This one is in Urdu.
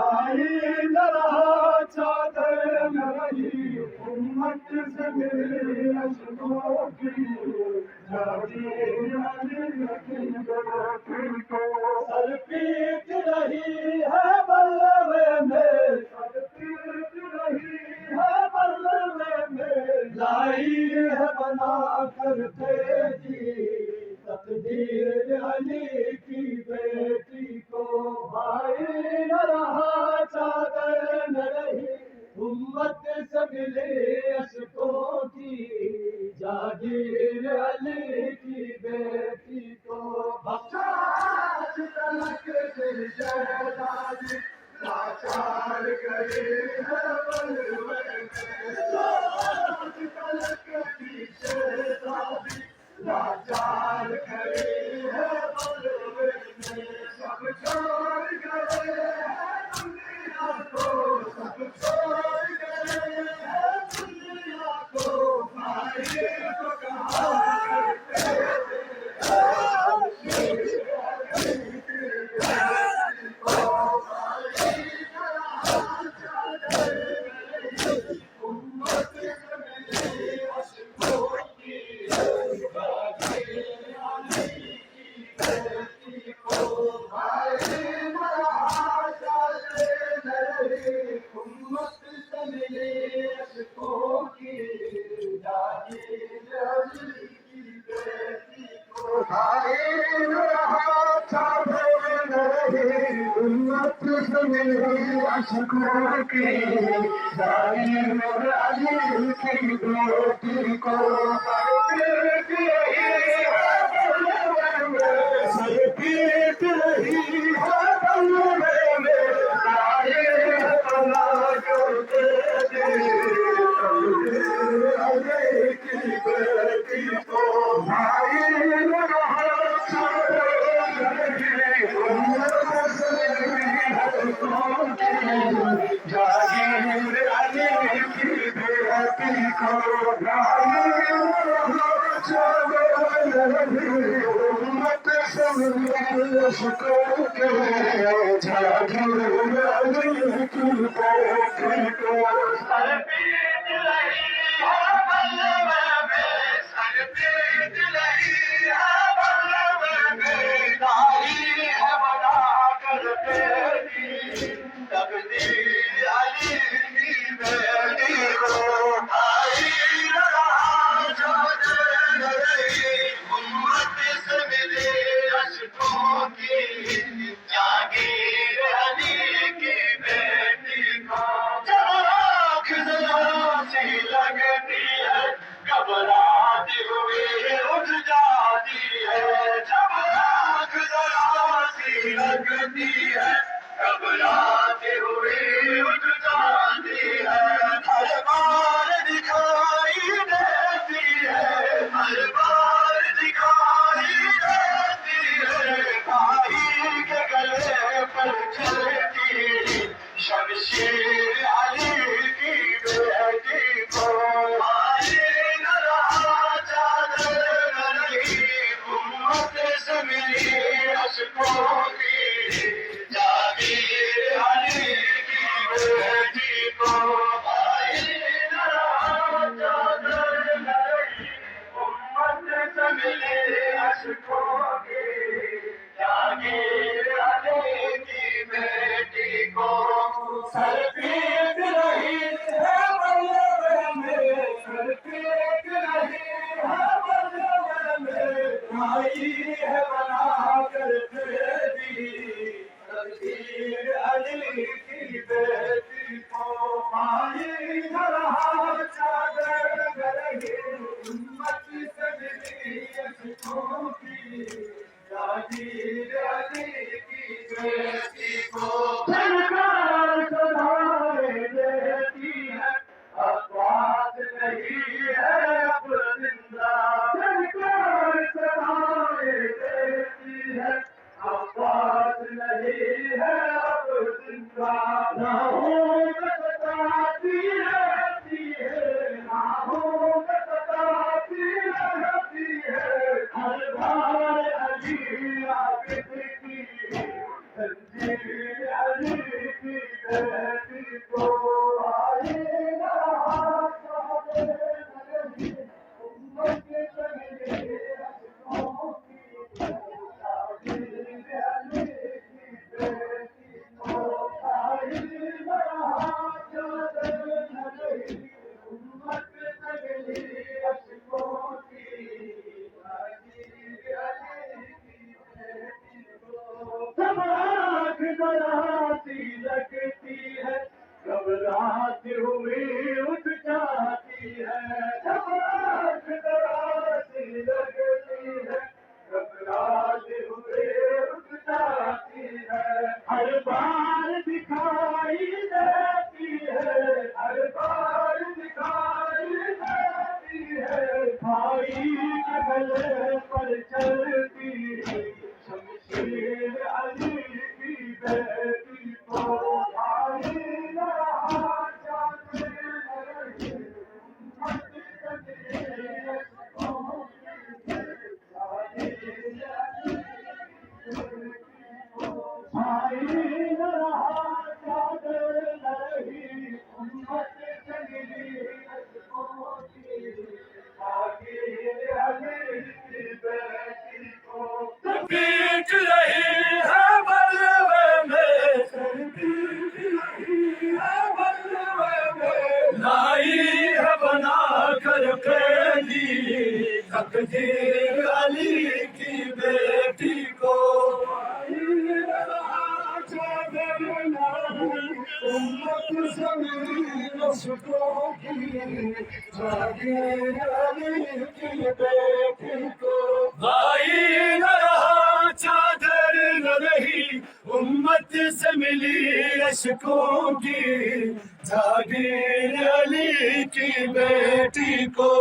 بھائی نہ رہا چادر نہ رہی امت سے ملی اشکوں کی جاگیر علی کی بیٹی کو سر پیٹ رہی ہے بلوے میں سر پیٹ رہی ہے بلوے میں لائی ہے بنا کر تیجی تقدیر علی کی بیٹی کو بھائی نہ رہا چادر نہ رہی امت سے ملی اشکوں کی جاگیر علی کی بیٹی کو بخشاش تلک دل شہزادی لاچار گئی ہے بلوے تلک کی شہزادی لاچار گئی ہے بلوے میں سب چھوڑ گئے ہیں دنیا کو سب چھوڑ گئے ہیں دنیا کو بھائی کو کہا کرتے اشکوں کی جاگیر علی کی بیٹی کو سر پیٹ رہی ہے بلوے میں لائی ہے بنا کر تیجی علی کی بیٹی کو بھائی نہ رہا جاگیر علی کی بیٹی کو امت سے ملی اشکوں کی جاگیر علی کی بیٹی کو سر پیٹ رہی ہے بلوے میں سر پیٹ رہی ہے بلوے میں لائی ہے بنا کر تیجی تقدیر علی کی بیٹی کو بھائی نہ رہا چادر نہ رہی امت سے ملی اشکوں کی جاگیر علی کی بیٹی کو جب آنکھ ذرا سی لگتی ہے گھبراتی ہوئی اٹھ جاتی ہے جب آنکھ ذرا سی لگتی ہے گھبراتی ہوئی اٹھ جاتی ہے ہر بار دکھائی دیتی ہے ہر بار دکھائی دیتی ہے بھائی کے گلے پر چلتی شمشیر علی کی بیٹی کو بھائی نہ رہا چادر نہ رہی امت سے ملی اشکوں کی جاگیر علی کی بیٹی کو بھائی نہ رہا چادر نہ رہی امت سے ملی اشکوں کی جاگیر علی کی بیٹی کو سر پیٹ رہی ہے بلوے میں سر پیٹ رہی ہے بلوے میں لائی ہے بنا کر تیجی تقدیر علی کی بیٹی کو بھائی نہ رہا چادر نہ رہی امت سے ملی اشکوں کی جاگیر علی کی بیٹی کو سرکار سدھائے دیتی ہے افواج نہیں ہے اب زندہ سرکار سدھائے دیتی ہے افواج نہیں ہے اب زندہ نہ ستاتی رہتی ہے نہ ستاتی رہتی ہے ہر بار علی عابد کی تنظیر علی کی کو آئی نہ امت کے چلے اشکوں کی جاگیر علی کی بیٹی کو آئی نہ چادر نہ رہی امت کے چلے اشکوں کی جاگیر علی کی بیٹی کو سب آنکھ دراتی لگتی ہے گھبراتی ہوئی اٹھ جاتی ہے جب آنکھ دراتی لگتی ہے گھبراتی ہوئی اٹھ جاتی ہے ہر بار دکھائی دیتی ہے ہر بار دکھائی دیتی ہے بھائی کے گلے پر چلتی شمشیر علی کی بیٹی کو بھائی نہ جاتے نہ رہی امت چلے اشکوں کی جاگیر علی کی بیٹی کو بھائی نہ جاتے نہ رہی امت چلی اشکوں کی جاگیر علی کی بیٹی کو پیٹ رہی ہے بلوے میں پیٹ رہی ہے بلوے میں لائی ہے بنا کر قیدی تقدیر علی کی بیٹی کو امت زمین اشکوں کی جاگیر علی کی بیٹی کو بھائی نہ رہا چادر نہ رہی امت سے ملی اشکوں کی جاگیر علی کی بیٹی کو